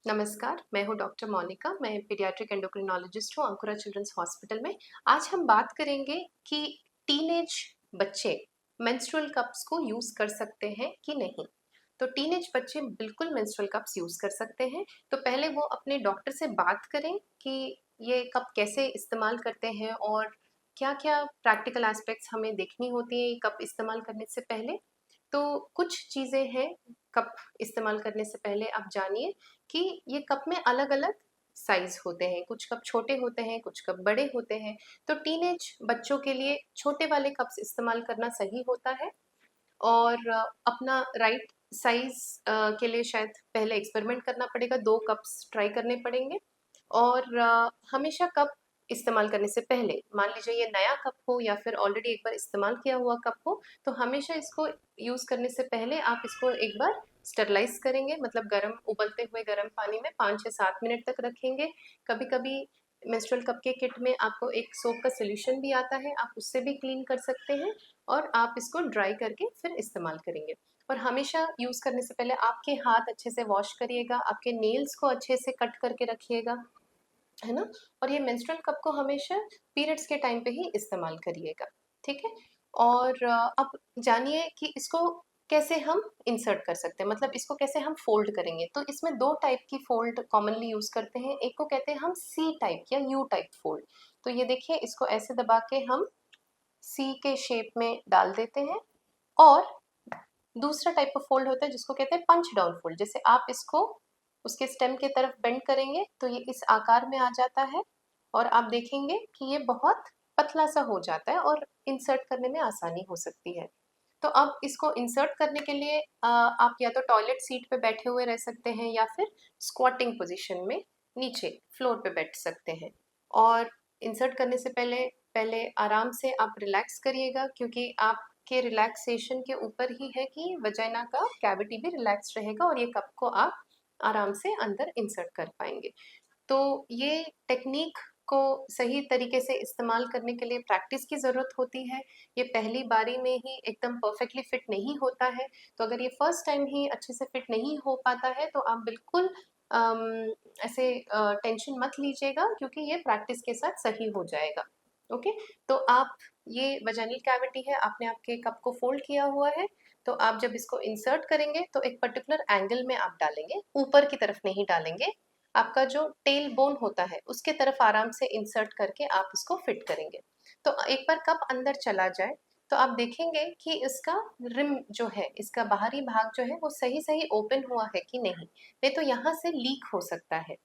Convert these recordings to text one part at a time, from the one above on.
नमस्कार, मैं हूँ डॉक्टर मोनिका। मैं पीडियाट्रिक एंडोक्रिनोलॉजिस्ट हूँ अंकुरा चिल्ड्रंस हॉस्पिटल में। आज हम बात करेंगे कि टीनेज बच्चे मेंस्ट्रुअल कप्स को यूज़ कर सकते हैं कि नहीं। तो टीनेज बच्चे बिल्कुल मेंस्ट्रुअल कप्स यूज़ कर सकते हैं। तो पहले वो अपने डॉक्टर से बात करें कि ये कप कैसे इस्तेमाल करते हैं और क्या-क्या प्रैक्टिकल एस्पेक्ट्स हमें देखनी होती है ये कप इस्तेमाल करने से पहले। तो कुछ चीज़ें हैं कप इस्तेमाल करने से पहले आप जानिए कि ये कप में अलग-अलग साइज़ होते हैं, कुछ कप छोटे होते हैं, कुछ कप बड़े होते हैं। तो टीनेज बच्चों के लिए छोटे वाले कप्स इस्तेमाल करना सही होता है और अपना राइट साइज़ के लिए शायद पहले एक्सपेरिमेंट करना पड़ेगा, 2 कप्स ट्राई करने पड़ेंगे और हमेशा कप इस्तेमाल करने से पहले, मान लीजिए ये नया कप हो या फिर ऑलरेडी एक बार इस्तेमाल किया हुआ कप हो, तो हमेशा इसको यूज़ करने से पहले आप इसको एक बार स्टरलाइज़ करेंगे, मतलब गरम उबलते हुए गरम पानी में 5 से 7 मिनट तक रखेंगे। कभी-कभी मेंस्ट्रुअल कप के किट में आपको एक सोप का सॉल्यूशन भी आता है, आप उससे भी क्लीन कर सकते हैं और आप इसको ड्राई करके फिर इस्तेमाल करेंगे। और हमेशा यूज़ करने से पहले आपके हाथ अच्छे से वॉश करिएगा, आपके नेल्स को अच्छे से कट करके रखिएगा, है ना? और ये मेंस्ट्रुअल कप को हमेशा पीरियड्स के टाइम पे ही इस्तेमाल करिएगा, ठीक है? और अब जानिए कि इसको कैसे हम इंसर्ट कर सकते हैं, मतलब इसको कैसे हम फ़ोल्ड करेंगे। तो इसमें 2 टाइप की फ़ोल्ड कॉमनली यूज़ करते हैं, एक को कहते हैं हम सी टाइप या यू टाइप फ़ोल्ड। तो ये देखिए इसको ऐसे दबा के हम सी के शेप में डाल देते हैं और दूसरा टाइप ऑफ फ़ोल्ड होता है जिसको कहते हैं पंच डाउन फ़ोल्ड। जैसे आप इसको उसके स्टेम की तरफ बेंड करेंगे तो ये इस आकार में आ जाता है और आप देखेंगे कि ये बहुत पतला-सा हो जाता है और इंसर्ट करने में आसानी हो सकती है। तो अब इसको इंसर्ट करने के लिए आप या तो टॉयलेट सीट पे बैठे हुए रह सकते हैं या फिर स्क्वाटिंग पोज़ीशन में नीचे फ्लोर पे बैठ सकते हैं। और इंसर्ट करने से पहले पहले आराम से आप रिलैक्स करिएगा क्योंकि आपके रिलैक्सेशन के ऊपर ही है कि वजाइना का कैविटी भी रिलैक्स रहेगा और ये कप को आप आराम से अंदर इंसर्ट कर पाएँगे। तो ये टेक्नीक को सही तरीके से इस्तेमाल करने के लिए प्रैक्टिस की ज़रूरत होती है। ये पहली बारी में ही एकदम परफेक्टली फिट नहीं होता है। तो अगर ये फर्स्ट टाइम ही अच्छे से फिट नहीं हो पाता है तो आप बिल्कुल ऐसे टेंशन मत लीजिएगा क्योंकि ये प्रैक्टिस के साथ सही हो जाएगा। ओके? तो आप ये वजाइनल कैविटी है, आपने आपके कप को फ़ोल्ड किया हुआ है, तो आप जब इसको इंसर्ट करेंगे तो एक पर्टिकुलर एंगल में आप डालेंगे, ऊपर की तरफ नहीं डालेंगे। आपका जो टेल बोन होता है उसके तरफ आराम से इंसर्ट करके आप इसको फिट करेंगे। तो एक बार कप अंदर चला जाए तो आप देखेंगे कि इसका रिम जो है, इसका बाहरी भाग जो है वो सही-सही ओपन हुआ है कि नहीं। नहीं तो यहाँ से लीक हो सकता है।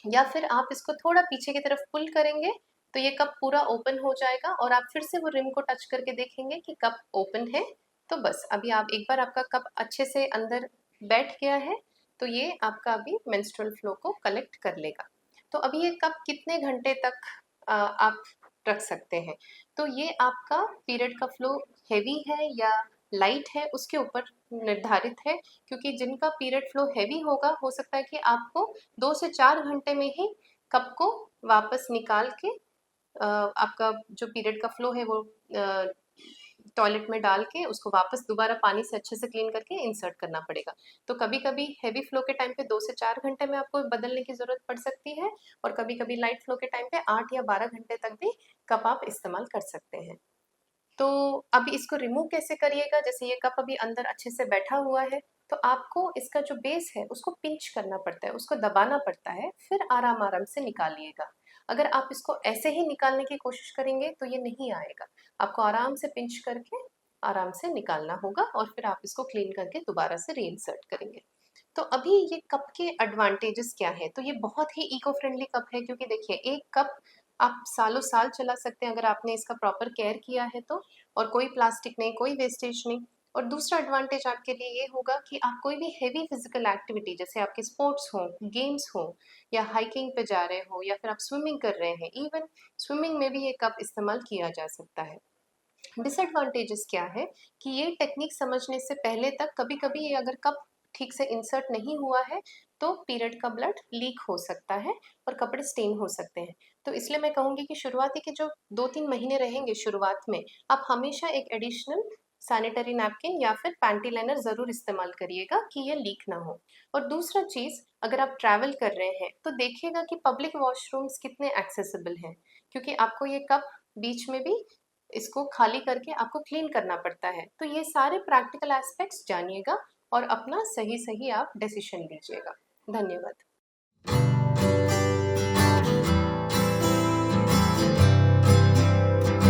या फिर आप इसको थोड़ा पीछे की तरफ पुल करेंगे तो ये कप पूरा ओपन हो जाएगा और आप फिर से वो रिम को टच करके देखेंगे कि कप ओपन है। तो बस अभी आप एक बार आपका कप अच्छे से अंदर बैठ गया है तो ये आपका अभी मेंस्ट्रुअल फ्लो को कलेक्ट कर लेगा। तो अभी ये कप कितने घंटे तक आप रख सकते हैं? तो ये आपका पीरियड का फ्लो हेवी है या लाइट है उसके ऊपर निर्धारित है क्योंकि जिनका पीरियड फ्लो हेवी होगा हो सकता है कि आपको 2 से 4 घंटे में ही कप को वापस निकाल के आपका जो पीरियड का फ्लो है वो टॉयलेट में डाल के उसको वापस दोबारा पानी से अच्छे से क्लीन करके इंसर्ट करना पड़ेगा। तो कभी-कभी हेवी फ्लो के टाइम पे 2 से 4 घंटे में आपको बदलने की ज़रूरत पड़ सकती है और कभी-कभी लाइट फ्लो के टाइम पे 8 या 12 घंटे तक भी कप आप इस्तेमाल कर सकते हैं। तो अभी इसको रिमूव कैसे करिएगा? जैसे ये कप अभी अंदर अच्छे से बैठा हुआ है, तो आपको इसका जो बेस है उसको पिंच करना पड़ता है, उसको दबाना पड़ता है, फिर आराम-आराम से निकालिएगा। अगर आप इसको ऐसे ही निकालने की कोशिश करेंगे तो ये नहीं आएगा। आपको आराम से पिंच करके आराम से निकालना होगा और फिर आप इसको क्लीन करके दोबारा से रीइंसर्ट करेंगे। तो अभी ये कप के एडवांटेजेस क्या हैं? तो ये बहुत ही इको फ्रेंडली कप है क्योंकि देखिए एक कप आप सालों-साल चला सकते हैं अगर आपने इसका प्रॉपर केयर किया है तो और कोई प्लास्टिक नहीं, कोई वेस्टेज नहीं। और दूसरा एडवांटेज आपके लिए ये होगा कि आप कोई भी हेवी फिज़िकल एक्टिविटी जैसे आपके स्पोर्ट्स हों, गेम्स हों या हाइकिंग पे जा रहे हो या फिर आप स्विमिंग कर रहे हैं, इवन स्विमिंग में भी ये कप इस्तेमाल किया जा सकता है। डिसएडवांटेजेस क्या है कि ये टेक्निक समझने से पहले तक कभी-कभी ये अगर कप ठीक से इंसर्ट नहीं हुआ है, तो पीरियड का ब्लड लीक हो सकता है और कपड़े स्टेन हो सकते हैं। तो इसलिए मैं कहूँगी कि शुरुआती के जो 2-3 महीने रहेंगे शुरुआत में, आप हमेशा एक एडिशनल सैनिटरी नैपकिन या फिर पैंटी लाइनर ज़रूर इस्तेमाल करिएगा कि ये लीक ना हो। और दूसरा चीज़, अगर आप ट्रैवल कर रहे हैं तो देखिएगा कि पब्लिक वॉशरूम्स कितने एक्सेसिबल हैं, क्योंकि आपको ये कप बीच में भी इसको खाली करके आपको क्लीन करना पड़ता है। तो ये सारे प्रैक्टिकल एस्पेक्ट्स जानिएगा और अपना सही-सही आप डिसीजन लीजिएगा। धन्यवाद।